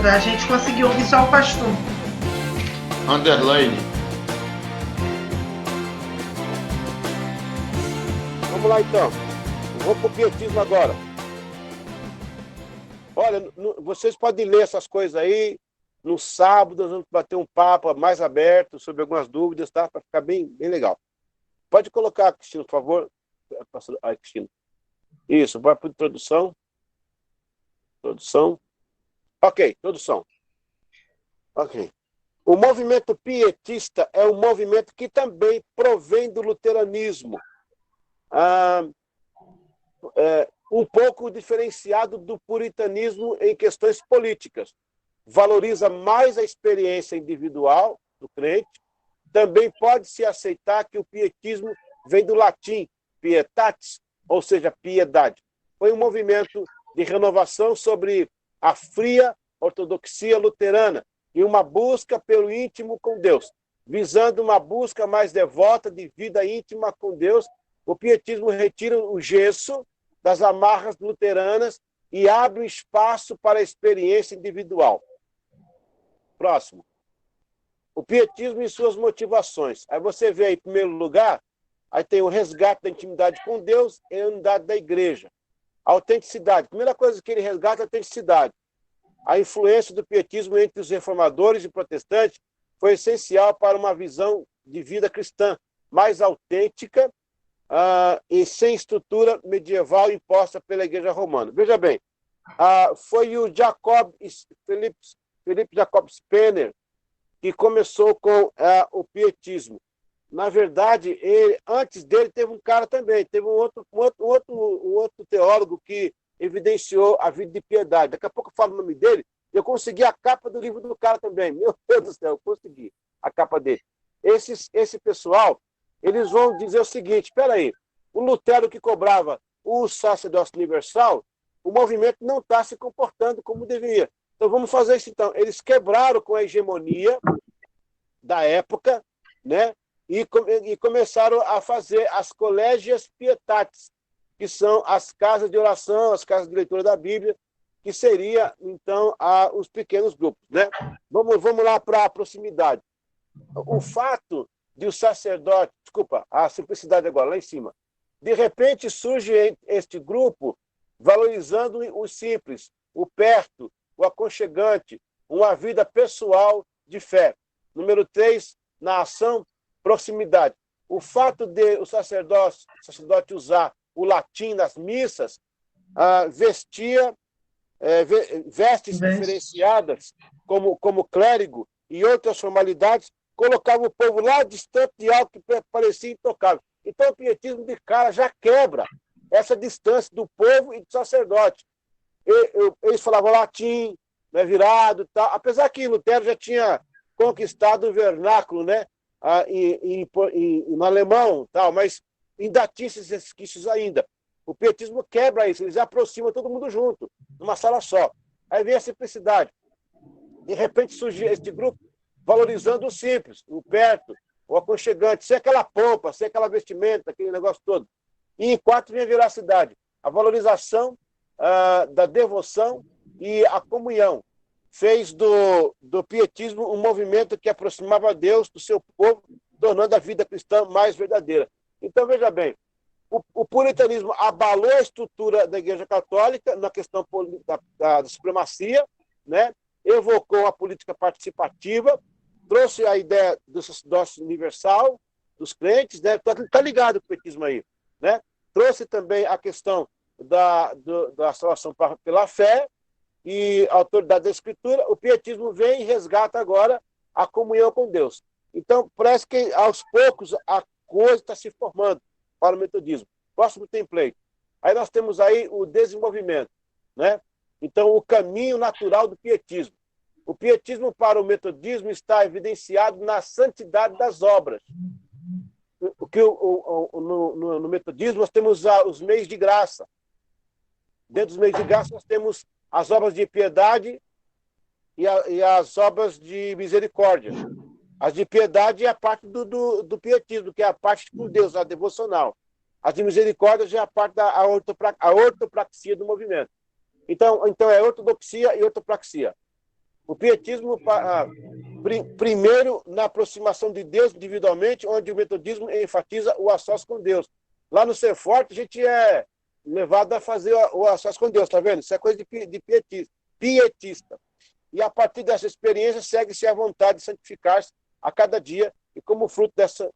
A gente conseguiu ouvir só o pastor. Underline. Vamos lá, então. Vou para o pietismo agora. Olha, vocês podem ler essas coisas aí. No sábado, nós vamos bater um papo mais aberto sobre algumas dúvidas, tá? Para ficar bem, bem legal. Pode colocar, Cristina, por favor. Ai, Cristina. Isso, vai para a introdução. Introdução. Ok, introdução. Ok. O movimento pietista é um movimento que também provém do luteranismo. Um pouco diferenciado do puritanismo em questões políticas. Valoriza mais a experiência individual do crente. Também pode-se aceitar que o pietismo vem do latim pietatis, ou seja, piedade. Foi um movimento de renovação sobre a fria ortodoxia luterana e uma busca pelo íntimo com Deus. Visando uma busca mais devota de vida íntima com Deus, o pietismo retira o gesso das amarras luteranas e abre um espaço para a experiência individual. Próximo. O pietismo e suas motivações. Aí você vê aí, em primeiro lugar, aí tem o resgate da intimidade com Deus e a unidade da igreja. A autenticidade. A primeira coisa que ele resgata é a autenticidade. A influência do pietismo entre os reformadores e protestantes foi essencial para uma visão de vida cristã mais autêntica e sem estrutura medieval imposta pela Igreja Romana. Veja bem, foi o Philipp Jacob Spener que começou com o pietismo. Na verdade, antes dele teve um cara também, teve um outro teólogo que evidenciou a vida de piedade. Daqui a pouco eu falo o nome dele. Eu consegui a capa do livro do cara também. Meu Deus do céu, eu consegui a capa dele. Esse pessoal, eles vão dizer o seguinte, espera aí, o Lutero que cobrava o sacerdócio universal, o movimento não está se comportando como deveria. Então vamos fazer isso então. Eles quebraram com a hegemonia da época, né? E começaram a fazer as colégias pietatis, que são as casas de oração, as casas de leitura da Bíblia, que seria, então, os pequenos grupos. Né? Vamos lá para a proximidade. O fato de o sacerdote, desculpa, a simplicidade agora, lá em cima, de repente surge este grupo valorizando o simples, o perto, o aconchegante, uma vida pessoal de fé. Número 3, na ação, proximidade. O fato de o sacerdote usar o latim nas missas, vestes diferenciadas, como clérigo e outras formalidades, colocava o povo lá distante de algo que parecia intocável. Então, o pietismo de cara já quebra essa distância do povo e do sacerdote. Eles falavam latim, né, virado e tal, apesar que Lutero já tinha conquistado o vernáculo, né, no alemão, tal, mas ainda tinha esses resquícios ainda. O pietismo quebra isso, eles aproximam todo mundo junto, numa sala só. Aí vem a simplicidade. De repente surge este grupo valorizando o simples, o perto, o aconchegante, sem aquela pompa, sem aquela vestimenta, aquele negócio todo. E em 4 vem a veracidade, a valorização da devoção e a comunhão. Fez do pietismo um movimento que aproximava Deus do seu povo, tornando a vida cristã mais verdadeira. Então, veja bem, o puritanismo abalou a estrutura da Igreja Católica na questão da supremacia, né? Evocou a política participativa, trouxe a ideia do sacerdócio universal, dos crentes, né? Tá ligado com o pietismo aí, né? Trouxe também a questão da salvação pela fé, e a autoridade da Escritura. O pietismo vem e resgata agora a comunhão com Deus. Então, parece que aos poucos a coisa está se formando para o metodismo. Próximo template. Aí nós temos aí o desenvolvimento, né? Então, o caminho natural do pietismo. O pietismo para o metodismo está evidenciado na santidade das obras. No metodismo nós temos os meios de graça. Dentro dos meios de graça nós temos as obras de piedade e as obras de misericórdia. As de piedade é a parte do pietismo, que é a parte com Deus, a devocional. As de misericórdia já é a parte da ortopraxia do movimento. Então é ortodoxia e ortopraxia. O pietismo, primeiro, na aproximação de Deus individualmente, onde o metodismo enfatiza o a sós com Deus. Lá no Ser Forte, a gente é levado a fazer o a sós com Deus, tá vendo? Isso é coisa de pietista. E a partir dessa experiência, segue-se a vontade de santificar-se a cada dia, e como fruto dessa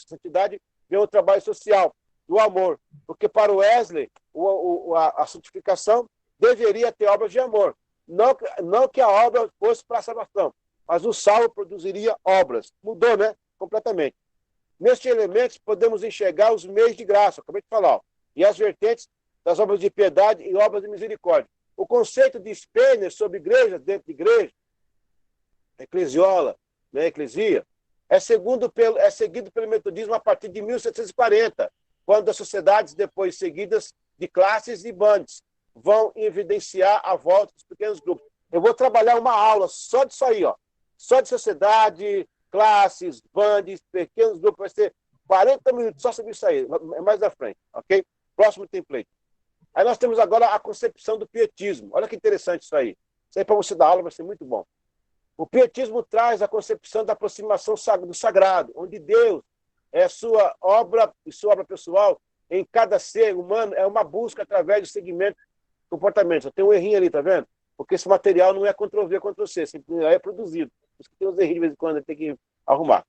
santidade, vem o trabalho social, do amor. Porque para o Wesley, a santificação deveria ter obras de amor. Não que a obra fosse para a salvação, mas o salvo produziria obras. Mudou, né? Completamente. Nestes elementos, podemos enxergar os meios de graça, acabei de falar, ó, e as vertentes das obras de piedade e obras de misericórdia. O conceito de Spener sobre igrejas dentro de igreja, eclesiola, né, eclesia, é seguido pelo metodismo a partir de 1740, quando as sociedades, depois seguidas de classes e bandes, vão evidenciar a volta dos pequenos grupos. Eu vou trabalhar uma aula só disso aí, ó, só de sociedade, classes, bandes, pequenos grupos, vai ser 40 minutos só sobre isso aí, mais à frente, ok? Próximo template. Aí nós temos agora a concepção do pietismo. Olha que interessante isso aí. Isso aí para você dar aula vai ser muito bom. O pietismo traz a concepção da aproximação do sagrado, onde Deus é sua obra e sua obra pessoal em cada ser humano, é uma busca através do segmento do comportamento. Tem um errinho ali, tá vendo? Porque esse material não é Ctrl-V, Ctrl-C, sempre é produzido. Por isso que tem uns errinhos de vez em quando, tem que arrumar.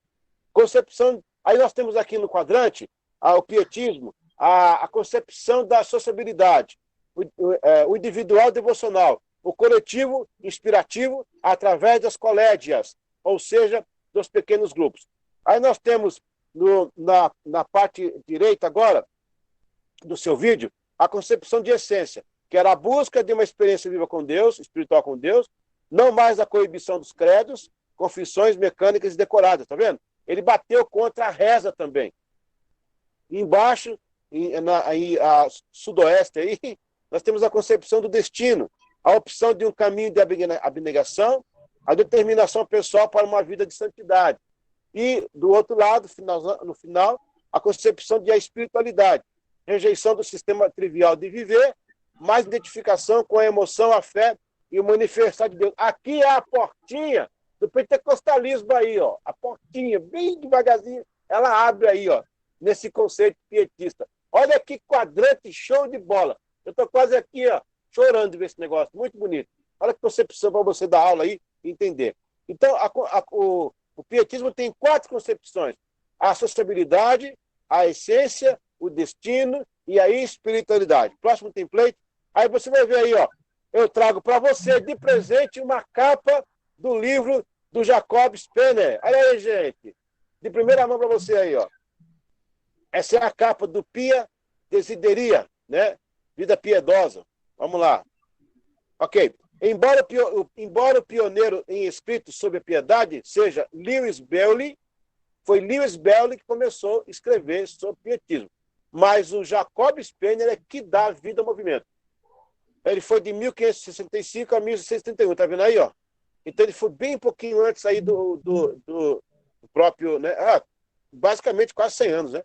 Concepção, aí nós temos aqui no quadrante, o pietismo, a concepção da sociabilidade, o individual devocional, o coletivo inspirativo através das colégias, ou seja, dos pequenos grupos. Aí nós temos na parte direita agora do seu vídeo a concepção de essência, que era a busca de uma experiência viva com Deus, espiritual com Deus, não mais a coibição dos credos, confissões mecânicas e decoradas, tá vendo? Ele bateu contra a reza também. E embaixo, a sudoeste aí, nós temos a concepção do destino, a opção de um caminho de abnegação, a determinação pessoal para uma vida de santidade. E, do outro lado, no final, a concepção de a espiritualidade, rejeição do sistema trivial de viver, mais identificação com a emoção, a fé e o manifestar de Deus. Aqui é a portinha do pentecostalismo aí, ó. A portinha, bem devagarzinho, ela abre aí, ó, nesse conceito pietista. Olha que quadrante show de bola. Eu estou quase aqui, ó, chorando de ver esse negócio. Muito bonito. Olha que concepção para você dar aula aí e entender. Então, o pietismo tem 4 concepções. A sociabilidade, a essência, o destino e a espiritualidade. Próximo template. Aí você vai ver aí, ó. Eu trago para você de presente uma capa do livro do Jacob Spener. Olha aí, gente. De primeira mão para você aí, ó. Essa é a capa do Pia Desideria, né? Vida piedosa. Vamos lá. Ok. Embora o pioneiro em escrito sobre a piedade seja Lewis Bewley, foi Lewis Bewley que começou a escrever sobre pietismo. Mas o Jacob Spener é que dá vida ao movimento. Ele foi de 1565 a 1631, tá vendo aí, ó? Então ele foi bem pouquinho antes aí do próprio, né? Basicamente quase 100 anos, né?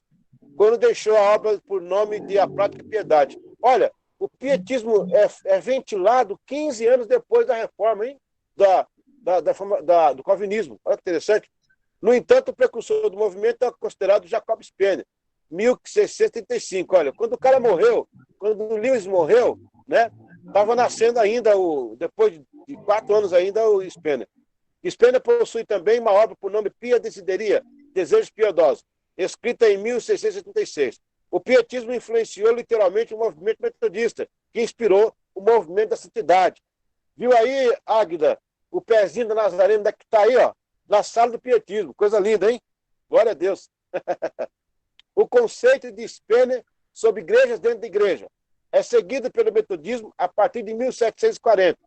Quando deixou a obra por nome de A Prática e Piedade. Olha, o pietismo é ventilado 15 anos depois da reforma, hein? Do calvinismo. Olha que interessante. No entanto, o precursor do movimento é considerado Jacob Spener, 1635. Olha, quando o cara morreu, quando o Lewis morreu, né? Estava nascendo ainda, depois de 4 anos ainda, o Spener. Spener possui também uma obra por nome Pia Desideria, Desejos Piedosos, escrita em 1676. O pietismo influenciou literalmente o movimento metodista, que inspirou o movimento da santidade. Viu aí, Águida, o pezinho da Nazarena que está aí, ó, na sala do pietismo. Coisa linda, hein? Glória a Deus. O conceito de Spener sobre igrejas dentro da igreja é seguido pelo metodismo a partir de 1740,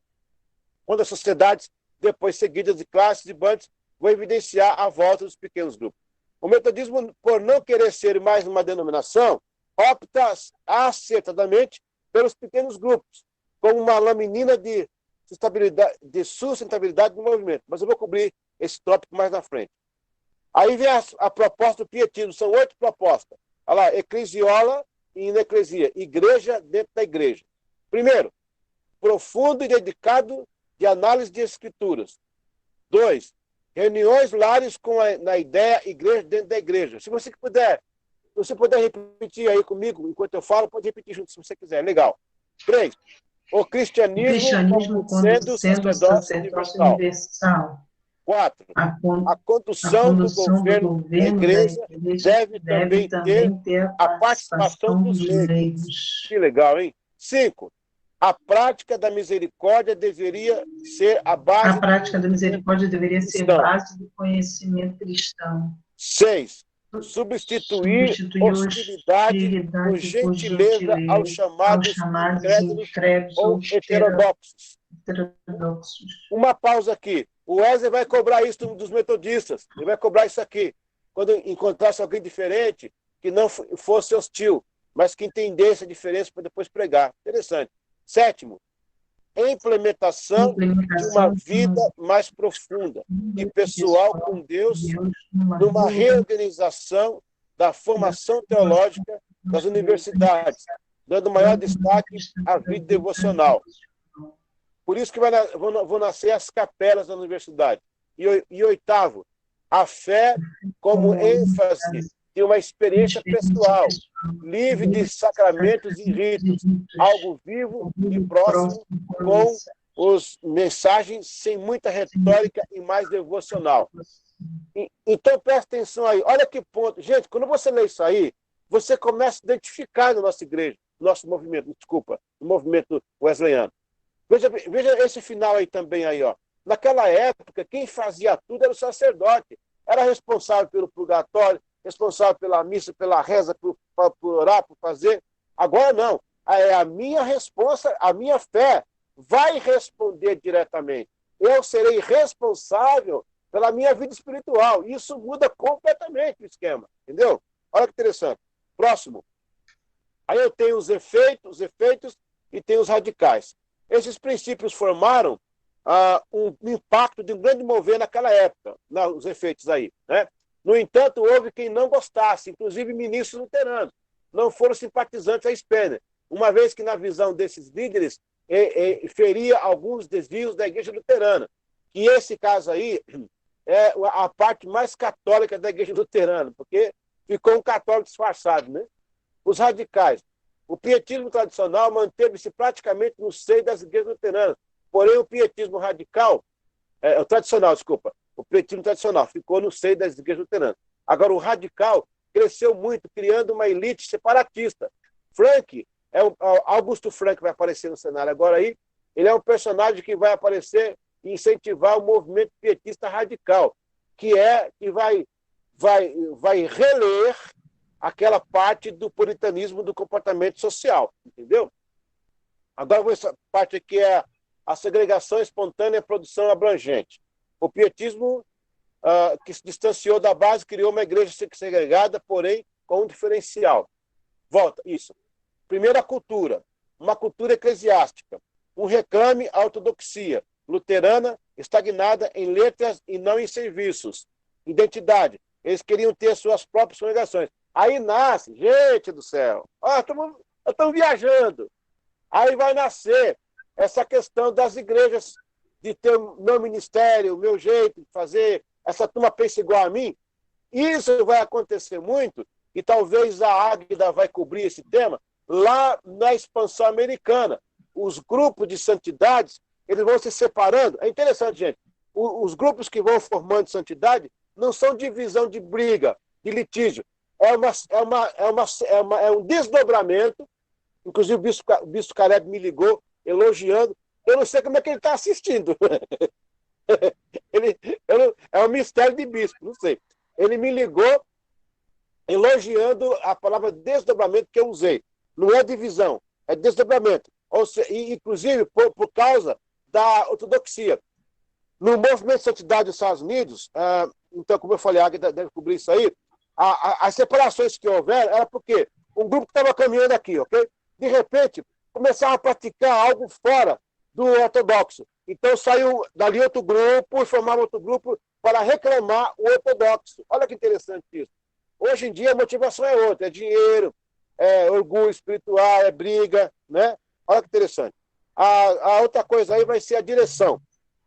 quando as sociedades, depois seguidas de classes e bandos, vão evidenciar a volta dos pequenos grupos. O metodismo, por não querer ser mais uma denominação, opta acertadamente pelos pequenos grupos, como uma laminina de sustentabilidade do movimento. Mas eu vou cobrir esse tópico mais na frente. Aí vem a proposta do pietismo, são 8 propostas. Olha lá, eclesiola e ineclesia, igreja dentro da igreja. Primeiro, profundo e dedicado de análise de escrituras. 2, reuniões lares na ideia igreja dentro da igreja. Se você puder repetir aí comigo, enquanto eu falo, pode repetir junto se você quiser. Legal. 3, o cristianismo como sendo sacerdócio universal. 4, a condução do governo da igreja deve também ter a participação dos leigos. Que legal, hein? 5, a prática da misericórdia deveria ser a base. A prática da misericórdia deveria ser base do conhecimento cristão. 6, substituir hostilidade por gentileza aos chamados incrédulos ou heterodoxos. Uma pausa aqui. O Wesley vai cobrar isso dos metodistas. Ele vai cobrar isso aqui. Quando encontrasse alguém diferente, que não fosse hostil, mas que entendesse a diferença para depois pregar. Interessante. 7, implementação de uma vida mais profunda e pessoal com Deus, numa reorganização da formação teológica das universidades, dando maior destaque à vida devocional. Por isso que vão nascer as capelas da universidade. E 8, a fé como ênfase de uma experiência pessoal, livre de sacramentos e ritos, algo vivo e próximo, com as mensagens sem muita retórica e mais devocional. Então, presta atenção aí. Olha que ponto. Gente, quando você lê isso aí, você começa a identificar na nossa igreja, no movimento wesleyano. Veja esse final aí também aí, ó. Naquela época, quem fazia tudo era o sacerdote. Era responsável pelo purgatório, responsável pela missa, pela reza, por orar, por fazer. Agora não. É a minha responsa, a minha fé vai responder diretamente. Eu serei responsável pela minha vida espiritual. Isso muda completamente o esquema. Entendeu? Olha que interessante. Próximo. Aí eu tenho os efeitos e tenho os radicais. Esses princípios formaram um impacto de um grande mover naquela época, os efeitos aí, né? No entanto, houve quem não gostasse, inclusive ministros luteranos, não foram simpatizantes a Spener, uma vez que na visão desses líderes feria alguns desvios da igreja luterana, que esse caso aí é a parte mais católica da igreja luterana, porque ficou um católico disfarçado, né? Os radicais. O pietismo tradicional manteve-se praticamente no seio das igrejas luteranas. Porém, o pietismo radical, o pietismo tradicional ficou no seio das igrejas luteranas. Agora, o radical cresceu muito, criando uma elite separatista. Augusto Frank vai aparecer no cenário agora aí. Ele é um personagem que vai aparecer e incentivar o movimento pietista radical, que vai reler aquela parte do puritanismo do comportamento social, entendeu? Agora, essa parte aqui é a segregação espontânea e a produção abrangente. O pietismo, que se distanciou da base, criou uma igreja segregada, porém com um diferencial. Volta, isso. Primeiro, a cultura. Uma cultura eclesiástica. Um reclame à ortodoxia luterana, estagnada em letras e não em serviços. Identidade. Eles queriam ter suas próprias congregações. Aí nasce, gente do céu, estamos viajando. Aí vai nascer essa questão das igrejas, de ter o meu ministério, o meu jeito de fazer, essa turma pensa igual a mim. Isso vai acontecer muito, e talvez a Águida vai cobrir esse tema, lá na expansão americana. Os grupos de santidades, eles vão se separando. É interessante, gente. Os grupos que vão formando santidade não são divisão de briga, de litígio. É um desdobramento. Inclusive, o bispo Caleb me ligou, elogiando. Eu não sei como é que ele está assistindo. É um mistério de bispo, não sei. Ele me ligou elogiando a palavra desdobramento que eu usei. Não é divisão, é desdobramento. Ou seja, inclusive, por causa da ortodoxia. No movimento de santidade dos Estados Unidos, então, como eu falei, a Águida deve cobrir isso aí, as separações que houveram era porque um grupo estava caminhando aqui, ok? De repente, começaram a praticar algo fora do ortodoxo. Então, saiu dali outro grupo e formaram outro grupo para reclamar o ortodoxo. Olha que interessante isso. Hoje em dia, a motivação é outra. É dinheiro, é orgulho espiritual, é briga, né? Olha que interessante. A outra coisa aí vai ser a direção.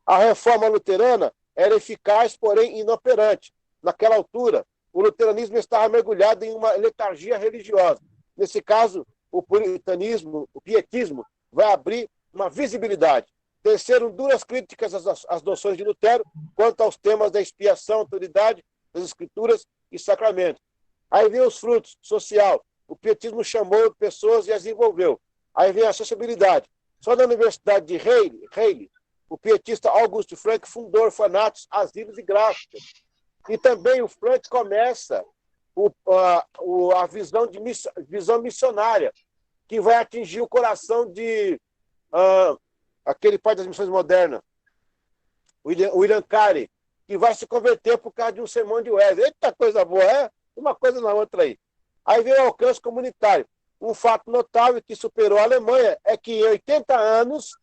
A reforma luterana era eficaz, porém inoperante. Naquela altura, o luteranismo estava mergulhado em uma letargia religiosa. Nesse caso, o puritanismo, o pietismo, vai abrir uma visibilidade. Teceram duras críticas às noções de Lutero quanto aos temas da expiação, autoridade, das escrituras e sacramentos. Aí vem os frutos, social. O pietismo chamou pessoas e as envolveu. Aí vem a sociabilidade. Só na Universidade de Halle, o pietista Augusto Frank fundou orfanatos, asilos e gráficas. E também o Frank começa a visão missionária, que vai atingir o coração de aquele pai das missões modernas, William Carey, que vai se converter por causa de um sermão de Wesley. Eita, coisa boa, é? Uma coisa na outra aí. Aí vem o alcance comunitário. Um fato notável que superou a Alemanha é que em 80 anos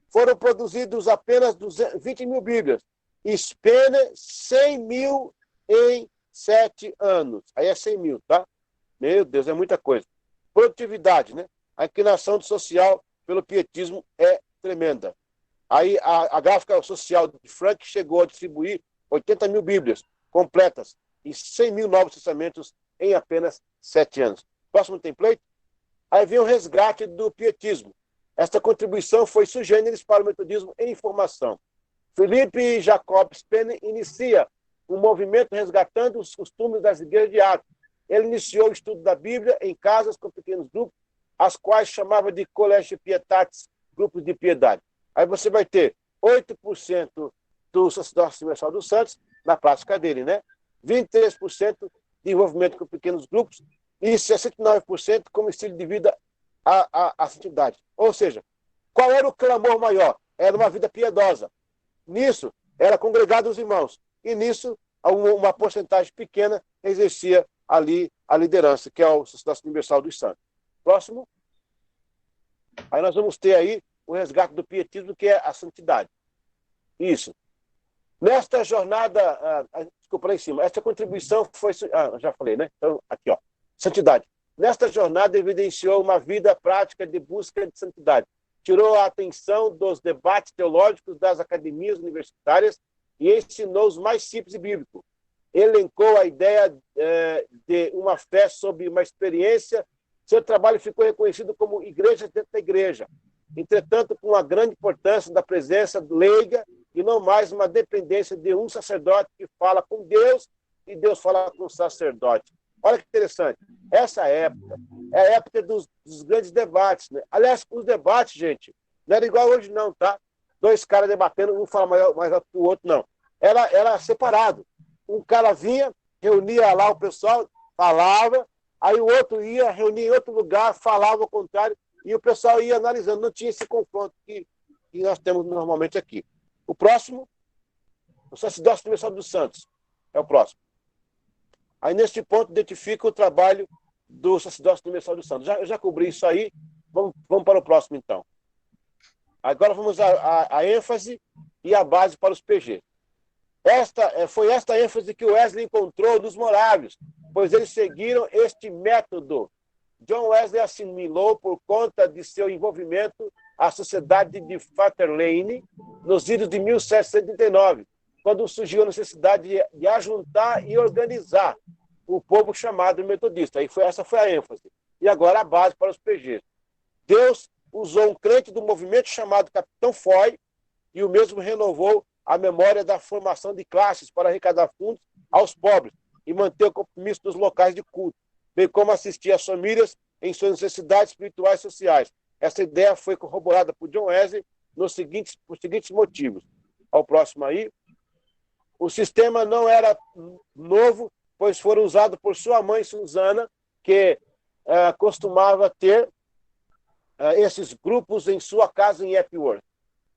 foram produzidos apenas 20 mil Bíblias. Spene, 100 mil em 7 anos. Aí é 100 mil, tá? Meu Deus, é muita coisa. Produtividade, né? A inclinação do social pelo pietismo é tremenda. Aí a gráfica social de Frank chegou a distribuir 80 mil Bíblias completas e 100 mil novos testamentos em apenas 7 anos. Próximo template. Aí vem o resgate do pietismo. Esta contribuição foi sui generis para o metodismo em formação. Felipe Jacob Spene inicia um movimento resgatando os costumes das igrejas de Atos. Ele iniciou o estudo da Bíblia em casas com pequenos grupos, as quais chamava de Collegio Pietatis, grupos de piedade. Aí você vai ter 8% do sacerdócio universal dos santos, na prática dele, né? 23% de envolvimento com pequenos grupos e 69% como estilo de vida à santidade. Ou seja, qual era o clamor maior? Era uma vida piedosa. Nisso, era congregado os irmãos. E nisso, uma porcentagem pequena exercia ali a liderança, que é o sacerdócio universal dos santos. Próximo. Aí nós vamos ter aí o resgate do pietismo, que é a santidade. Isso. Nesta jornada, desculpa, lá em cima, esta contribuição foi... já falei, né? Então, aqui, ó. Santidade. Nesta jornada, evidenciou uma vida prática de busca de santidade. Tirou a atenção dos debates teológicos das academias universitárias e ensinou os mais simples e bíblicos. Elencou a ideia de uma fé sob uma experiência. Seu trabalho ficou reconhecido como igreja dentro da igreja. Entretanto, com a grande importância da presença leiga e não mais uma dependência de um sacerdote que fala com Deus e Deus fala com o sacerdote. Olha que interessante. Essa época é a época dos grandes debates, né? Aliás, os debates, gente, não era igual hoje não, tá? Dois caras debatendo, um fala mais alto que o outro, não. Era separado. Um cara vinha, reunia lá o pessoal, falava, aí o outro ia, reunia em outro lugar, falava ao contrário, e o pessoal ia analisando. Não tinha esse confronto que nós temos normalmente aqui. O próximo, o sacerdócio universal dos santos. É o próximo. Aí, neste ponto, identifica o trabalho do sacerdócio universal dos santos. Eu já cobri isso aí. Vamos para o próximo, então. Agora vamos à ênfase e a base para os PG. Foi esta ênfase que Wesley encontrou nos morávios, pois eles seguiram este método. John Wesley assimilou, por conta de seu envolvimento, a sociedade de Fetter Lane nos idos de 1739, quando surgiu a necessidade de ajuntar e organizar o povo chamado metodista. Essa foi a ênfase. E agora a base para os PGs. Deus usou um crente do movimento chamado Capitão Foy e o mesmo renovou a memória da formação de classes para arrecadar fundos aos pobres e manter o compromisso dos locais de culto, bem como assistir às famílias em suas necessidades espirituais e sociais. Essa ideia foi corroborada por John Wesley por seguintes motivos. Ao próximo aí. O sistema não era novo, pois foram usados por sua mãe, Susana, que costumava ter esses grupos em sua casa em Epworth.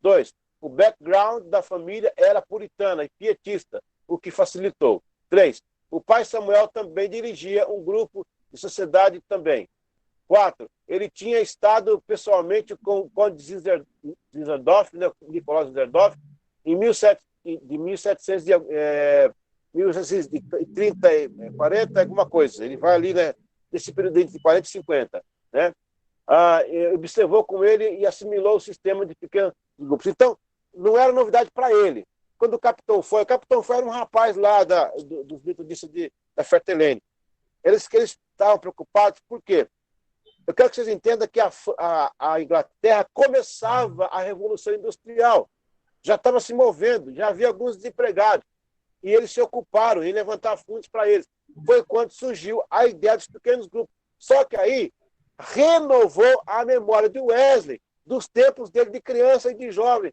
2. O background da família era puritana e pietista, o que facilitou. 3. O pai Samuel também dirigia um grupo de sociedade também. 4. Ele tinha estado pessoalmente com o Conde Zinzendorf, né, Nicolau Zinzendorf, em 1730, 40, alguma coisa. Ele vai ali, né, nesse período entre 40 e 50. Né? Observou com ele e assimilou o sistema de pequenos grupos. Então, não era novidade para ele. Quando o capitão foi era um rapaz lá dos metodistas da Fertelene. Eles estavam preocupados, por quê? Eu quero que vocês entendam que a Inglaterra começava a Revolução Industrial. Já estava se movendo, já havia alguns desempregados. E eles se ocuparam em levantar fundos para eles. Foi quando surgiu a ideia dos pequenos grupos. Só que aí renovou a memória de Wesley, dos tempos dele de criança e de jovem,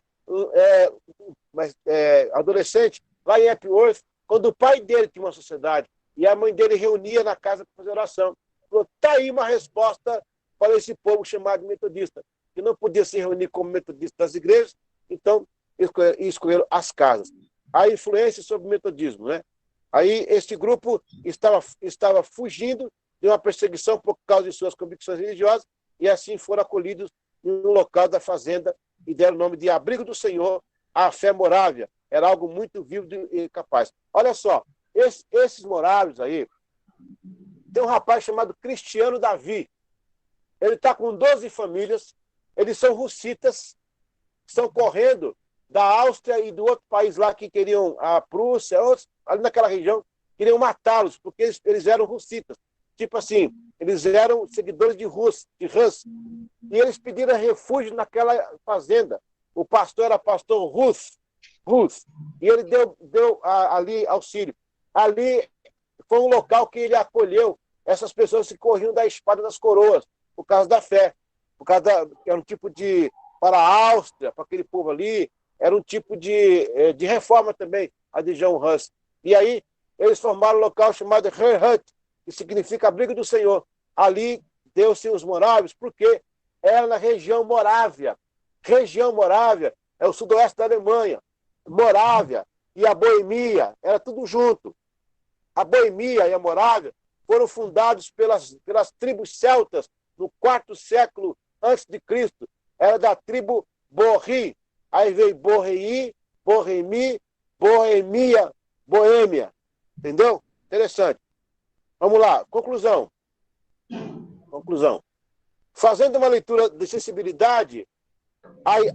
adolescente, lá em Epworth, quando o pai dele tinha uma sociedade e a mãe dele reunia na casa para fazer oração. Falou, está aí uma resposta para esse povo chamado metodista, que não podia se reunir como metodista das igrejas, então escolheram as casas. A influência sobre o metodismo, né? Aí este grupo estava fugindo de uma perseguição por causa de suas convicções religiosas e assim foram acolhidos no local da fazenda e deram o nome de Abrigo do Senhor, a fé morávia. Era algo muito vivo e capaz. Olha só, esses morávios aí, tem um rapaz chamado Cristiano Davi. Ele está com 12 famílias, eles são russitas, estão correndo da Áustria e do outro país lá que queriam, a Prússia, outros, ali naquela região, queriam matá-los, porque eles eram russitas. Tipo assim, eles eram seguidores de Rus. E eles pediram refúgio naquela fazenda. O pastor era pastor Rus. E ele deu ali auxílio. Ali foi um local que ele acolheu essas pessoas que corriam da espada das coroas, por causa da fé. Era um tipo de... Para a Áustria, para aquele povo ali, era um tipo de reforma também, a de John Hus. E aí, eles formaram um local chamado Herhut, que significa abrigo do Senhor. Ali deu-se os morávios, porque era na região Morávia. Região Morávia é o sudoeste da Alemanha. Morávia e a Boemia, era tudo junto. A Boemia e a Morávia foram fundados pelas tribos celtas no 4º século antes de Cristo. Era da tribo Borri. Aí veio Borrei, Borremi, Boemia, Boêmia. Entendeu? Interessante. Vamos lá. Conclusão. Fazendo uma leitura de sensibilidade,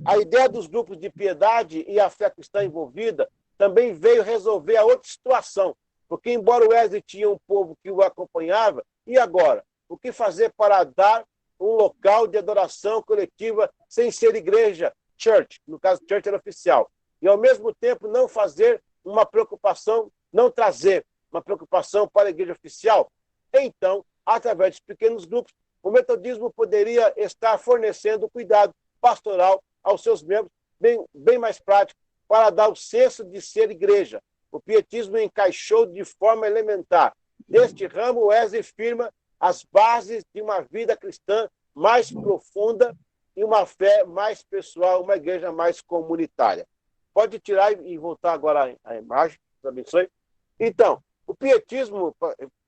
a ideia dos grupos de piedade e a fé cristã envolvida também veio resolver a outra situação. Porque, embora o Wesley tinha um povo que o acompanhava, e agora? O que fazer para dar um local de adoração coletiva sem ser igreja, church, no caso, church era oficial, e ao mesmo tempo não fazer uma preocupação, não trazer uma preocupação para a igreja oficial? Então, através de pequenos grupos, o metodismo poderia estar fornecendo cuidado pastoral aos seus membros, bem mais prático, para dar o senso de ser igreja. O pietismo encaixou de forma elementar. Neste ramo, Wesley firma as bases de uma vida cristã mais profunda e uma fé mais pessoal, uma igreja mais comunitária. Pode tirar e voltar agora a imagem, Deus abençoe. Então, o pietismo,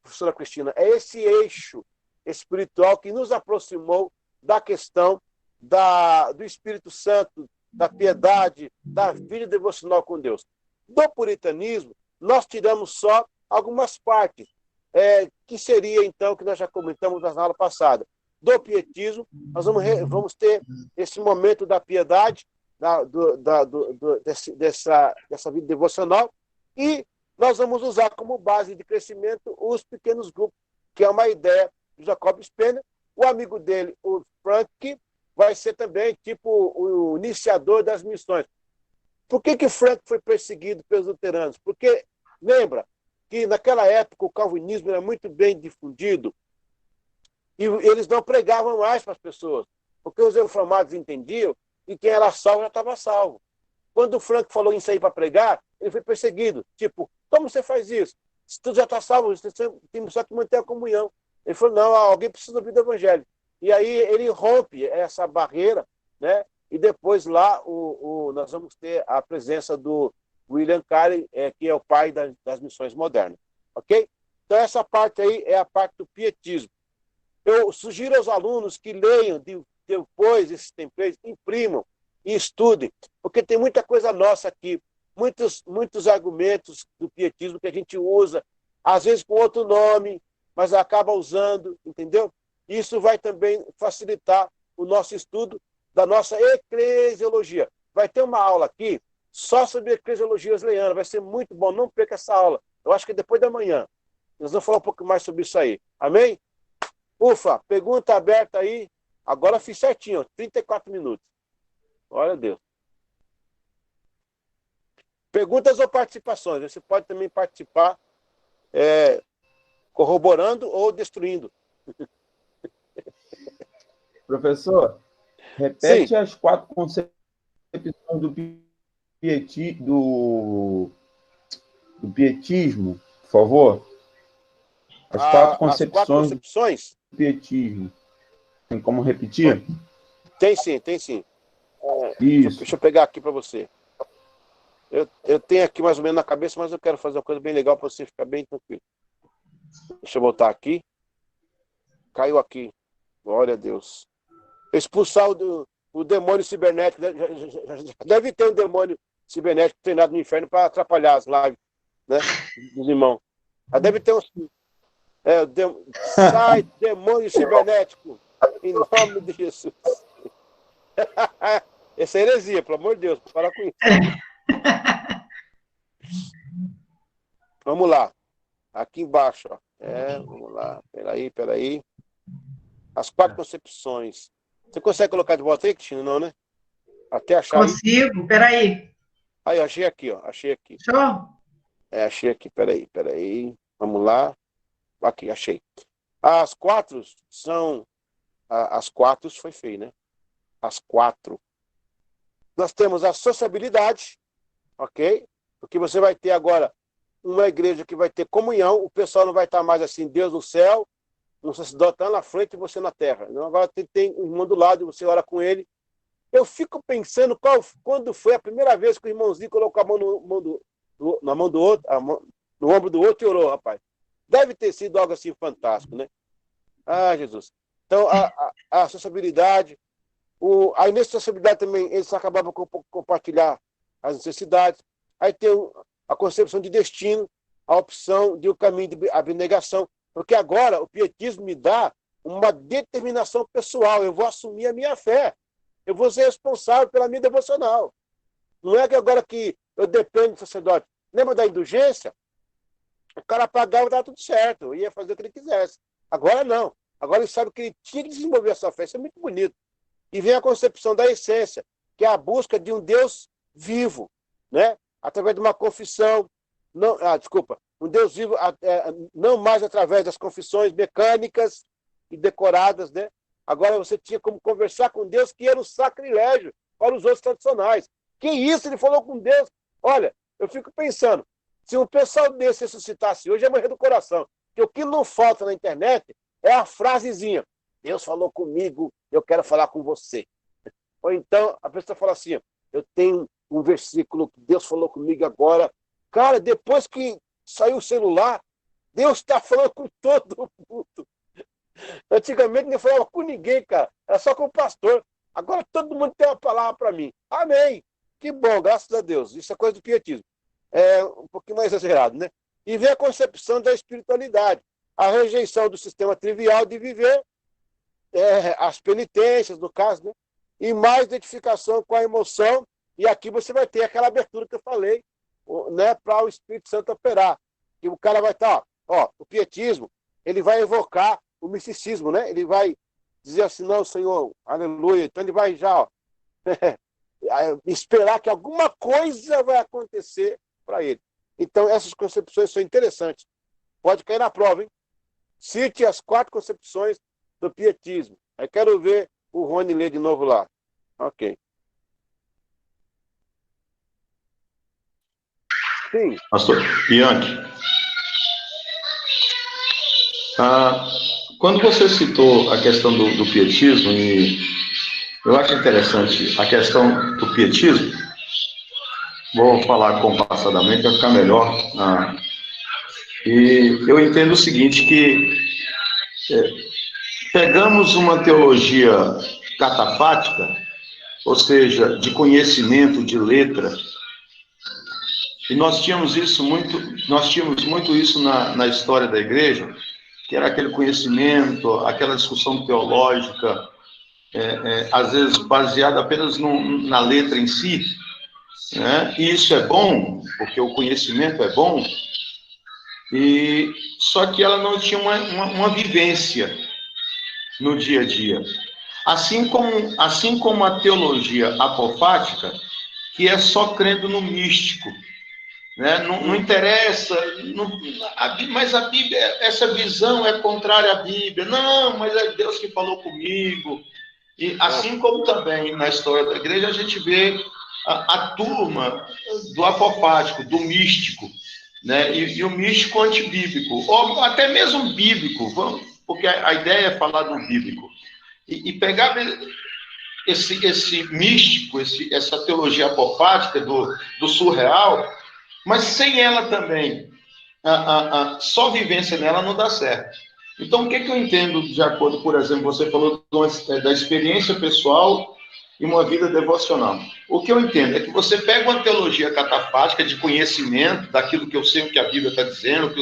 professora Cristina, é esse eixo espiritual que nos aproximou da questão do Espírito Santo, da piedade, da vida devocional com Deus. Do puritanismo, nós tiramos só algumas partes, que seria, então, que nós já comentamos na aula passada. Do pietismo, nós vamos ter esse momento da piedade, dessa vida devocional, e nós vamos usar como base de crescimento os pequenos grupos, que é uma ideia do Jacob Spener. O amigo dele, o Frank, vai ser também tipo o iniciador das missões. Por que Frank foi perseguido pelos luteranos? Porque, lembra, que naquela época o calvinismo era muito bem difundido e eles não pregavam mais para as pessoas, porque os reformados entendiam que quem era salvo já estava salvo. Quando o Frank falou em sair para pregar, ele foi perseguido. Tipo, como você faz isso? Se tu já está salvo, você tem só que manter a comunhão. Ele falou, não, alguém precisa ouvir do evangelho. E aí ele rompe essa barreira, né? E depois lá nós vamos ter a presença do William Carey, que é o pai das missões modernas. Ok? Então essa parte aí é a parte do pietismo. Eu sugiro aos alunos que leiam depois esses templates, imprimam e estudem, porque tem muita coisa nossa aqui, muitos argumentos do pietismo que a gente usa, às vezes com outro nome, mas acaba usando, entendeu? Isso vai também facilitar o nosso estudo da nossa eclesiologia. vai ter uma aula aqui só sobre eclesiologia wesleyana. Vai ser muito bom, não perca essa aula. Eu acho que depois da manhã. Nós vamos falar um pouco mais sobre isso aí. Amém? Ufa, pergunta aberta aí. Agora fiz certinho, 34 minutos. Glória a Deus. Perguntas ou participações? Você pode também participar corroborando ou destruindo. Professor, repete Sim. as 4 concepções do pietismo, por favor. As 4 concepções do pietismo. Tem como repetir? Tem sim, tem sim. Isso. Deixa eu pegar aqui para você. Eu tenho aqui mais ou menos na cabeça, mas eu quero fazer uma coisa bem legal para você ficar bem tranquilo. Deixa eu voltar aqui. Caiu aqui. Glória a Deus. Expulsar o demônio cibernético. Já deve ter um demônio cibernético treinado no inferno para atrapalhar as lives, né, dos irmãos. Já deve ter uns... Sai, demônio cibernético, em nome de Jesus. Essa é heresia, pelo amor de Deus, para com isso. Vamos lá. Aqui embaixo, ó. Vamos lá. Peraí. As 4 concepções. Você consegue colocar de volta aí, Cristina? Não, né? Até achar. Consigo, peraí. Aí, eu achei aqui, ó. Achei aqui. Show? Achei aqui. Peraí. Vamos lá. Aqui, achei. As 4 são... As 4 foi feio, né? As 4. Nós temos a sociabilidade, ok? Porque você vai ter agora uma igreja que vai ter comunhão, o pessoal não vai estar mais assim, Deus no céu, um sacerdote lá na frente e você na terra. Não, agora tem um irmão do lado e você ora com ele. Eu fico pensando quando foi a primeira vez que o irmãozinho colocou a mão na mão do outro, no ombro do outro e orou, rapaz. Deve ter sido algo assim fantástico, né? Ah, Jesus. Então, a sociabilidade, aí nessa sociabilidade também, eles acabavam por compartilhar as necessidades. Aí tem a concepção de destino, a opção de um caminho de abnegação. Porque agora o pietismo me dá uma determinação pessoal. Eu vou assumir a minha fé. Eu vou ser responsável pela minha devocional. Não é que agora que eu dependo do sacerdote. Lembra da indulgência? O cara pagava e estava tudo certo. Eu ia fazer o que ele quisesse. Agora não. Agora ele sabe que ele tinha que desenvolver a sua fé. Isso é muito bonito. E vem a concepção da essência, que é a busca de um Deus vivo, né? Através de uma confissão. Um Deus vivo, não mais através das confissões mecânicas e decoradas, né? Agora você tinha como conversar com Deus, que era um sacrilégio para os outros tradicionais. Que isso? Ele falou com Deus. Olha, eu fico pensando, se um pessoal desse ressuscitasse hoje, é morrer do coração. Porque o que não falta na internet é a frasezinha: Deus falou comigo, eu quero falar com você. Ou então a pessoa fala assim: eu tenho um versículo que Deus falou comigo agora. Cara, depois que saiu o celular, Deus está falando com todo mundo. Antigamente não falava com ninguém, cara. Era só com o pastor. Agora todo mundo tem uma palavra para mim. Amém. Que bom, graças a Deus. Isso é coisa do pietismo. É um pouquinho mais exagerado, né? E vem a concepção da espiritualidade. A rejeição do sistema trivial de viver, as penitências, no caso, né? E mais identificação com a emoção. E aqui você vai ter aquela abertura que eu falei, né, para o Espírito Santo operar. E o cara vai estar, o pietismo, ele vai evocar o misticismo, né? Ele vai dizer assim: não, Senhor, aleluia. Então ele vai já esperar que alguma coisa vai acontecer para ele. Então essas concepções são interessantes. Pode cair na prova, hein? Cite as 4 concepções do pietismo. Aí quero ver o Rony ler de novo lá. Ok. Sim. Pastor Bianchi, quando você citou a questão do pietismo, e eu acho interessante a questão do pietismo, vou falar compassadamente para ficar melhor. E eu entendo o seguinte, que pegamos uma teologia catafática, ou seja, de conhecimento, de letra, e nós tínhamos muito isso na história da igreja, que era aquele conhecimento, aquela discussão teológica, às vezes baseada apenas na letra em si, né? E isso é bom, porque o conhecimento é bom, só que ela não tinha uma vivência no dia a dia. Assim como a teologia apofática, que é só crendo no místico, né? Não interessa, mas a Bíblia, essa visão é contrária à Bíblia. Não, mas é Deus que falou comigo. E assim como também na história da igreja, a gente vê a turma do apofático, do místico, né? E o místico antibíblico, ou até mesmo bíblico, porque a ideia é falar do bíblico. E pegar esse místico, essa teologia apofática do surreal, mas sem ela também, só vivência nela não dá certo. Então, o que eu entendo, de acordo, por exemplo, você falou da experiência pessoal e uma vida devocional. O que eu entendo é que você pega uma teologia catafática de conhecimento daquilo que eu sei, o que a Bíblia está dizendo,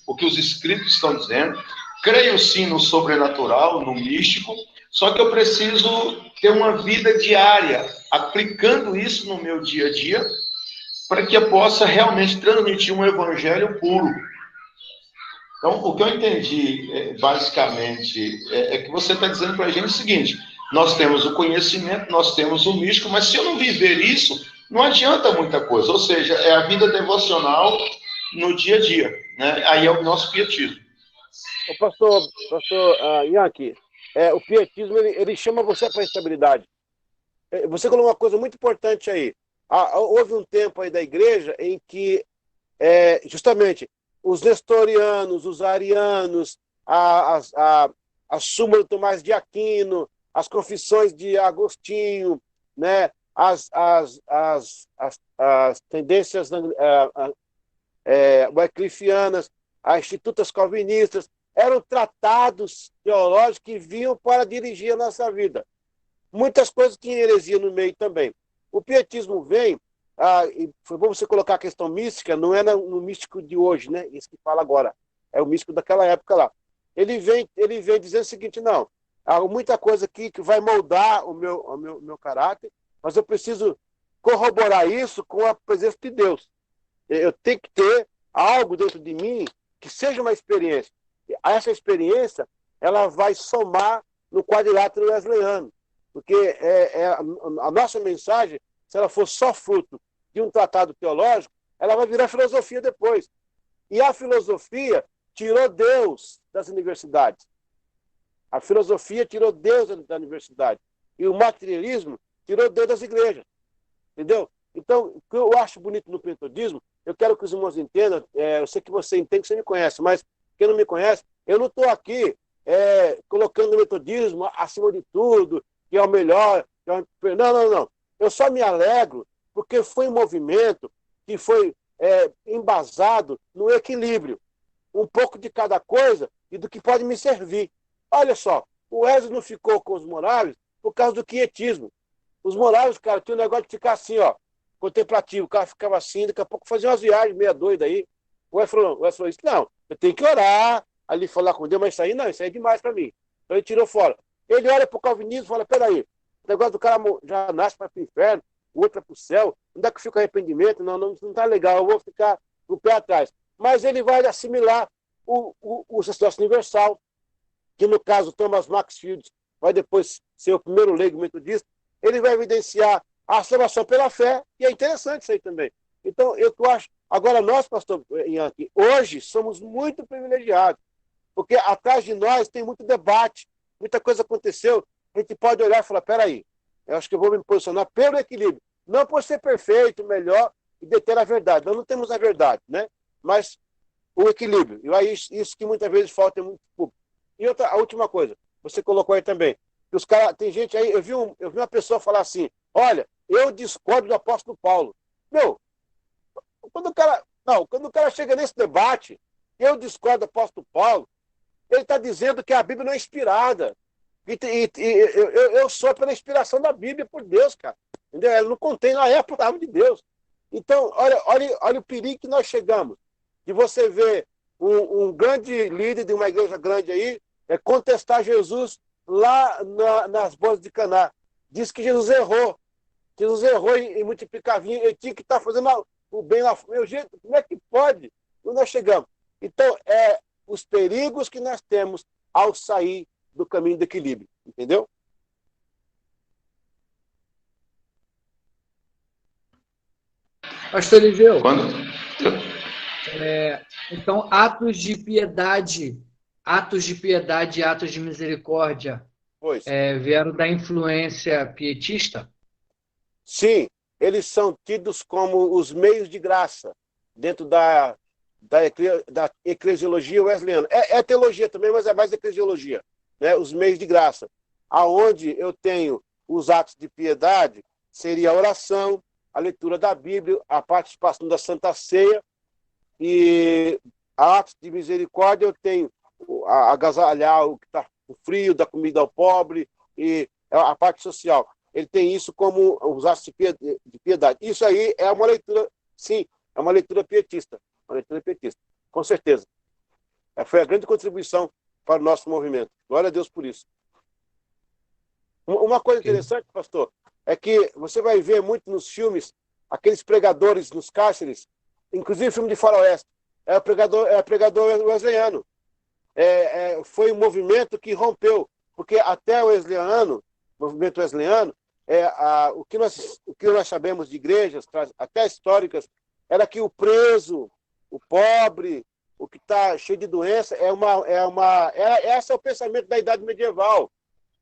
o que os escritos estão dizendo, creio sim no sobrenatural, no místico, só que eu preciso ter uma vida diária, aplicando isso no meu dia a dia, para que eu possa realmente transmitir um evangelho puro. Então, o que eu entendi, basicamente, é que você está dizendo para a gente o seguinte: nós temos o conhecimento, nós temos o místico, mas se eu não viver isso, não adianta muita coisa. Ou seja, é a vida devocional no dia a dia, né? Aí é o nosso pietismo. O pastor Yankee, o pietismo, ele chama você para a estabilidade. Você colocou uma coisa muito importante aí. Houve um tempo aí da igreja em que, justamente, os nestorianos, os arianos, a Súmula do Tomás de Aquino, as confissões de Agostinho, né, as tendências wyclifianas, as institutas calvinistas, eram tratados teológicos que vinham para dirigir a nossa vida. Muitas coisas tinham heresia no meio também. O pietismo vem, e foi bom você colocar a questão mística, não é no místico de hoje, né? Isso que fala agora, é o místico daquela época lá. Ele vem dizendo o seguinte: não, há muita coisa aqui que vai moldar o meu caráter, mas eu preciso corroborar isso com a presença de Deus. Eu tenho que ter algo dentro de mim que seja uma experiência. Essa experiência, ela vai somar no quadrilátero wesleyano, porque a nossa mensagem, se ela for só fruto de um tratado teológico, ela vai virar filosofia depois. E a filosofia tirou Deus das universidades. A filosofia tirou Deus da universidade. E o materialismo tirou Deus das igrejas. Entendeu? Então, o que eu acho bonito no metodismo, eu quero que os irmãos entendam, eu sei que você entende, que você me conhece, mas quem não me conhece, eu não estou aqui colocando o metodismo acima de tudo, que é o melhor. Não. Eu só me alegro porque foi um movimento que foi embasado no equilíbrio. Um pouco de cada coisa e do que pode me servir. Olha só, o Wesley não ficou com os Moráveis por causa do quietismo. Os Moráveis, cara, tinha um negócio de ficar assim, ó, contemplativo. O cara ficava assim, daqui a pouco fazia umas viagens meia doida aí. O Wesley falou isso: não, eu tenho que orar, ali falar com Deus, mas isso aí não, isso aí é demais para mim. Então ele tirou fora. Ele olha para o calvinismo e fala: peraí, o negócio do cara já nasce para o inferno, o outro é para o céu, onde é que fica arrependimento? Não tá legal, eu vou ficar no pé atrás. Mas ele vai assimilar o sacerdócio universal, que no caso Thomas Maxfield vai depois ser o primeiro leigo metodista. Ele vai evidenciar a salvação pela fé, e é interessante isso aí também. Então, eu acho, agora nós, pastor Yankee, hoje somos muito privilegiados, porque atrás de nós tem muito debate, muita coisa aconteceu, a gente pode olhar e falar: peraí, eu acho que eu vou me posicionar pelo equilíbrio, não por ser perfeito, melhor e deter a verdade. Nós não temos a verdade, né? Mas o equilíbrio. E aí isso que muitas vezes falta em muito público. E a última coisa, você colocou aí também, que os caras, tem gente aí, eu vi uma pessoa falar assim: olha, eu discordo do apóstolo Paulo. Meu, quando o cara chega nesse debate, eu discordo do apóstolo Paulo, ele está dizendo que a Bíblia não é inspirada. Eu sou pela inspiração da Bíblia por Deus, cara. Entendeu? Ela não contém, ela é a palavra de Deus. Então, olha o perigo que nós chegamos. De você ver um grande líder de uma igreja grande aí contestar Jesus lá nas bodas de Caná. Diz que Jesus errou. Jesus errou em multiplicar vinho. Ele tinha que estar fazendo o bem lá. Meu jeito, como é que pode? Quando nós chegamos. Então, os perigos que nós temos ao sair do caminho do equilíbrio. Entendeu? Pastor Eliseu, Quando... então atos de piedade e atos de misericórdia vieram da influência pietista? Sim, eles são tidos como os meios de graça dentro da eclesiologia wesleyana. É teologia também, mas é mais eclesiologia, né? Os meios de graça. Aonde eu tenho os atos de piedade, seria a oração, a leitura da Bíblia, a participação da Santa Ceia, e atos de misericórdia eu tenho agasalhar o que está frio, dar comida ao pobre, e a parte social. Ele tem isso como os atos de piedade. Isso aí é uma leitura, sim, é uma leitura pietista. Uma leitura pietista, com certeza. Foi a grande contribuição para o nosso movimento. Glória a Deus por isso. Uma coisa interessante, pastor, é que você vai ver muito nos filmes, aqueles pregadores nos cárceres, inclusive filme de faroeste, é pregador wesleyano. Foi um movimento que rompeu, porque até o movimento wesleyano, o que nós sabemos de igrejas, até históricas, era que o preso, o pobre, o que está cheio de doença, esse é o pensamento da Idade Medieval.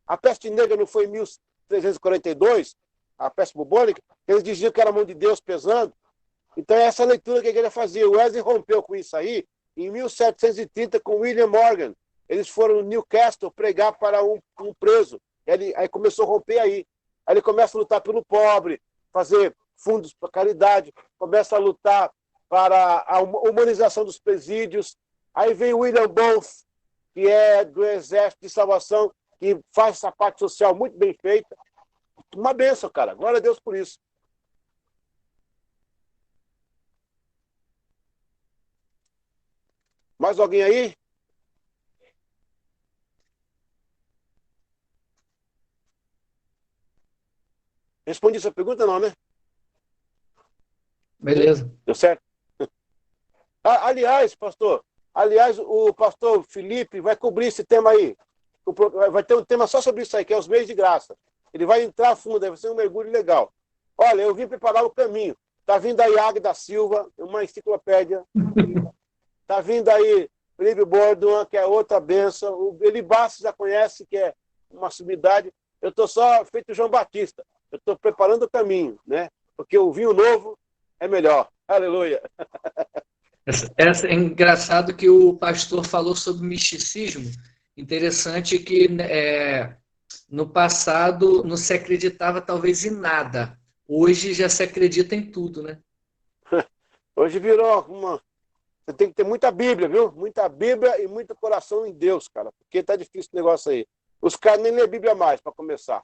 A peste negra não foi em 1342, a peste bubônica, eles diziam que era a mão de Deus pesando. Então, essa leitura que a igreja fazia. O Wesley rompeu com isso aí em 1730 com William Morgan. Eles foram no Newcastle pregar para um preso. Aí começou a romper aí. Aí ele começa a lutar pelo pobre, fazer fundos para caridade, começa a lutar para a humanização dos presídios. Aí vem William Booth, que é do Exército de Salvação, que faz essa parte social muito bem feita. Uma bênção, cara. Glória a Deus por isso. Mais alguém aí? Respondi essa pergunta, não, né? Beleza. Deu certo? Aliás, o pastor Felipe vai cobrir esse tema aí. Vai ter um tema só sobre isso aí, que é os meios de graça. Ele vai entrar a fundo, vai ser um mergulho legal. Olha, eu vim preparar o caminho. Está vindo aí Águeda Silva, uma enciclopédia. Está vindo aí Felipe Bordon, que é outra benção. O Eli Bastos já conhece, que é uma sumidade. Eu estou só feito João Batista. Eu estou preparando o caminho, né? Porque o vinho novo é melhor. Aleluia. É engraçado que o pastor falou sobre misticismo. Interessante que no passado não se acreditava talvez em nada. Hoje já se acredita em tudo, né? Hoje virou uma... Você tem que ter muita Bíblia, viu? Muita Bíblia e muito coração em Deus, cara. Porque tá difícil o negócio aí. Os caras nem lêem Bíblia mais, para começar.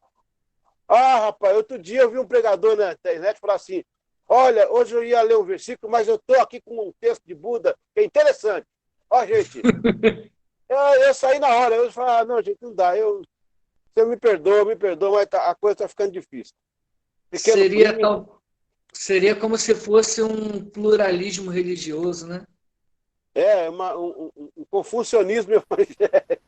Rapaz, outro dia eu vi um pregador na internet falar assim: olha, hoje eu ia ler um versículo, mas eu tô aqui com um texto de Buda que é interessante. Ó, gente... Eu saí na hora, eu falei, não, gente, não dá. Você me perdoa, mas a coisa está ficando difícil. Seria como se fosse um pluralismo religioso, né? Um confucionismo evangélico.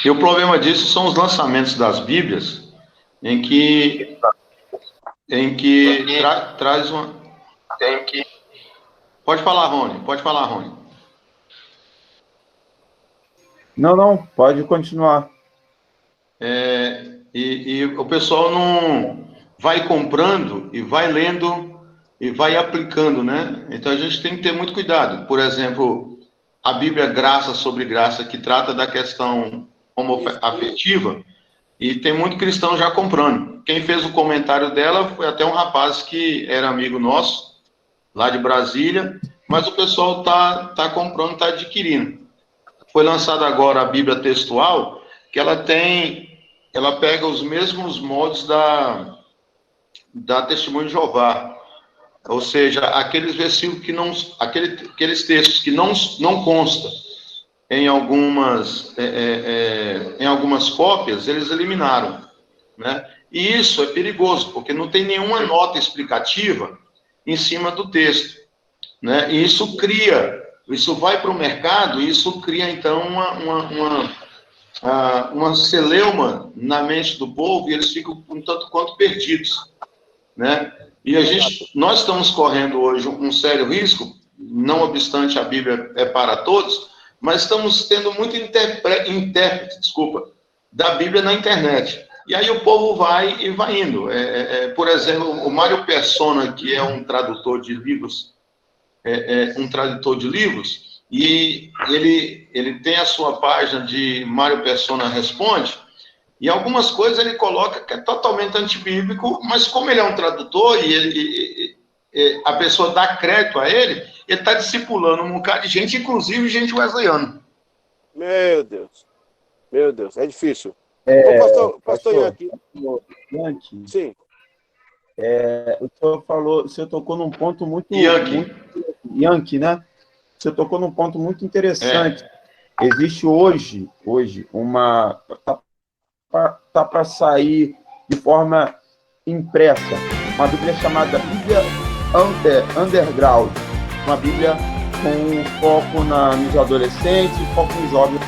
E o problema disso são os lançamentos das Bíblias, em que traz uma... Pode falar, Rony. Não, pode continuar. E o pessoal não vai comprando e vai lendo e vai aplicando, né? Então a gente tem que ter muito cuidado. Por exemplo, a Bíblia Graça sobre Graça, que trata da questão homoafetiva, e tem muito cristão já comprando. Quem fez o comentário dela foi até um rapaz que era amigo nosso, lá de Brasília, mas o pessoal tá comprando, tá adquirindo. Foi lançada agora a Bíblia textual, que ela pega os mesmos moldes da Testemunho de Jeová. Ou seja, aqueles versículos que não, aqueles textos que não constam em algumas cópias, eles eliminaram, né? E isso é perigoso, porque não tem nenhuma nota explicativa em cima do texto, né? E isso vai para o mercado, e isso cria, então, uma celeuma na mente do povo, e eles ficam um tanto quanto perdidos, né? E nós estamos correndo hoje um sério risco, não obstante a Bíblia é para todos, mas estamos tendo muito intérprete, da Bíblia na internet. E aí o povo vai indo. Por exemplo, o Mário Persona, que é um tradutor de livros, e ele tem a sua página de Mário Persona Responde, e algumas coisas ele coloca que é totalmente antibíblico, mas como ele é um tradutor e a pessoa dá crédito a ele está discipulando um bocado de gente, inclusive gente wesleyana. Meu Deus, é difícil. Pastor Yankee. Sim. O senhor tocou num ponto muito... Yankee, né? Você tocou num ponto muito interessante. Existe hoje uma... Tá para sair de forma impressa uma Bíblia chamada Bíblia Underground, uma Bíblia com foco nos adolescentes, foco nos jovens.